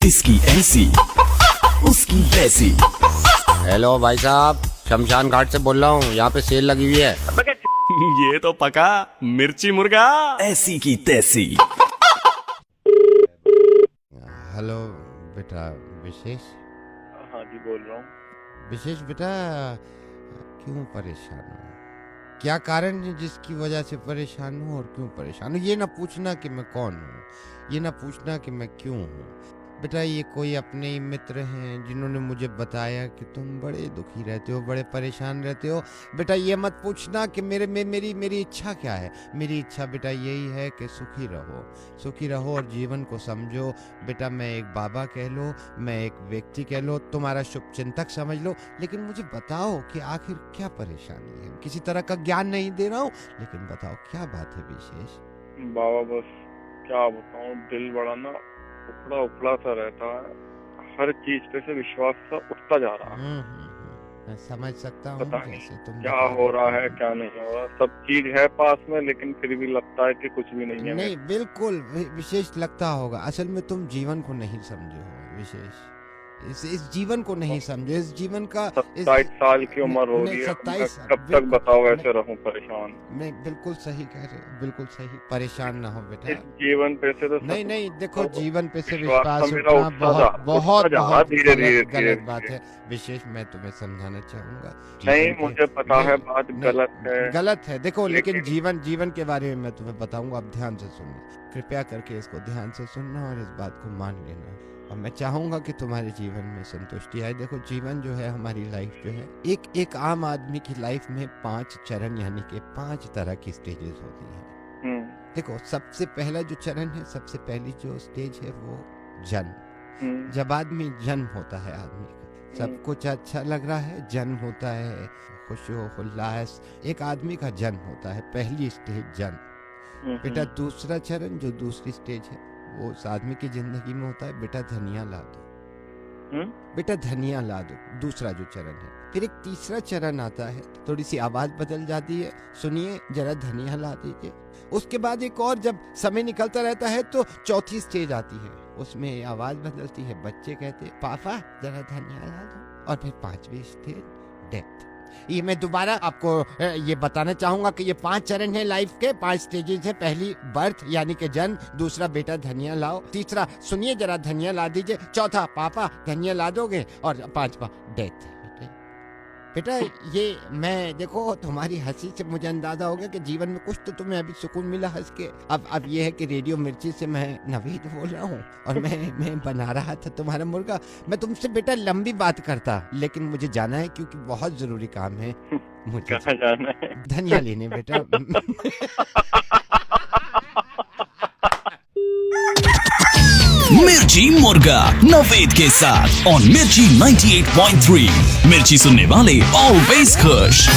इसकी ऐसी उसकी वैसी। हेलो भाई साहब, शमशान घाट से बोल रहा हूँ। यहाँ पे सेल लगी हुई है। ये तो पका मिर्ची मुर्गा। ऐसी की तैसी। हेलो बेटा विशेष। हाँ जी, बोल रहा हूँ। विशेष बेटा, क्यों परेशान हो? क्या कारण है जिसकी वजह से परेशान हूँ और क्यों परेशान हूँ? ये ना पूछना कि मैं कौन हूँ, ये ना पूछना कि मैं क्यों हूँ। बेटा, ये कोई अपने ही मित्र हैं जिन्होंने मुझे बताया कि तुम बड़े दुखी रहते हो, बड़े परेशान रहते हो। बेटा, ये मत पूछना कि मेरी इच्छा क्या है। मेरी इच्छा बेटा यही है कि सुखी रहो और जीवन को समझो। बेटा, मैं एक बाबा कह लो, मैं एक व्यक्ति कह लो, तुम्हारा शुभचिंतक समझ लो, लेकिन मुझे बताओ कि आखिर क्या परेशानी है। किसी तरह का ज्ञान नहीं दे रहा हूँ, लेकिन बताओ क्या बात है विशेष। बाबा, बस क्या बताऊँ, दिल बड़ा ना उपड़ा सा रहता है। हर चीज पे से विश्वास सा उठता जा रहा है। मैं समझ सकता हूँ पता जैसे नहीं तुम क्या बता हो रहे रहा है, क्या नहीं हो रहा। सब चीज है पास में, लेकिन फिर भी लगता है कि कुछ भी नहीं है। नहीं, बिल्कुल विशेष लगता होगा। असल में तुम जीवन को नहीं समझे हो विशेष। इस जीवन को नहीं समझे। इस जीवन का 27 साल की उम्र हो रही है। 27 कब तक बताओ ऐसे रहूं परेशान? नहीं, बिल्कुल सही कह रहे हो, बिल्कुल सही। परेशान ना हो बेटा। इस जीवन पे से तो नहीं, देखो, जीवन पे से विश्वास विश्वास तो मेरा उठना बहुत धीरे गलत बात है विशेष। मैं तुम्हें समझाना चाहूंगा। नहीं, मुझे पता है बात गलत है। देखो, लेकिन जीवन के बारे में मैं तुम्हें बताऊंगा। अब ध्यान से सुनना, कृपया करके इसको ध्यान से सुनना और इस बात को मान लेना। और मैं चाहूंगा कि तुम्हारे जीवन में संतुष्टि आए। देखो, जीवन जो है, हमारी लाइफ जो है, एक आम आदमी की लाइफ में 5 चरण यानी कि 5 तरह की स्टेजेस होती हैं। देखो, सबसे पहला जो चरण है, सबसे पहली जो स्टेज है, वो जन्म। जब आदमी जन्म होता है, आदमी का सब कुछ अच्छा लग रहा है, जन्म होता है, खुशी उल्लास, एक आदमी का जन्म होता है, पहली स्टेज जन्म। बेटा, दूसरा चरण जो दूसरी स्टेज है, वो उस आदमी की जिंदगी में होता है, बेटा धनिया ला दो। बेटा धनिया ला दो, दूसरा जो चरण है। फिर एक तीसरा चरण आता है, थोड़ी सी आवाज बदल जाती है, सुनिए जरा धनिया ला दीजिए। उसके बाद एक और, जब समय निकलता रहता है तो चौथी स्टेज आती है, उसमें आवाज बदलती है, बच्चे कहते हैं पापा जरा धनिया ला दो। और फिर 5वीं स्टेज डेथ। ये मैं दोबारा आपको ये बताना चाहूंगा कि ये 5 चरण है लाइफ के, 5 स्टेजेस है। पहली बर्थ यानी कि जन्म, दूसरा बेटा धनिया लाओ, तीसरा सुनिए जरा धनिया ला दीजिए, चौथा पापा धनिया ला दोगे, और 5वां डेथ। बेटा, ये मैं, देखो, तुम्हारी हंसी से मुझे अंदाजा हो गया कि जीवन में कुछ तो तुम्हें अभी सुकून मिला हंस के। अब ये है कि रेडियो मिर्ची से मैं नवीद बोल रहा हूँ और मैं बना रहा था तुम्हारा मुर्गा। मैं तुमसे बेटा लंबी बात करता, लेकिन मुझे जाना है क्योंकि बहुत जरूरी काम है मुझे। कहाँ जाना है? धनिया लेने बेटा। मिर्ची मुर्गा नवेद के साथ और मिर्ची 98.3। मिर्ची सुनने वाले ऑलवेज खुश।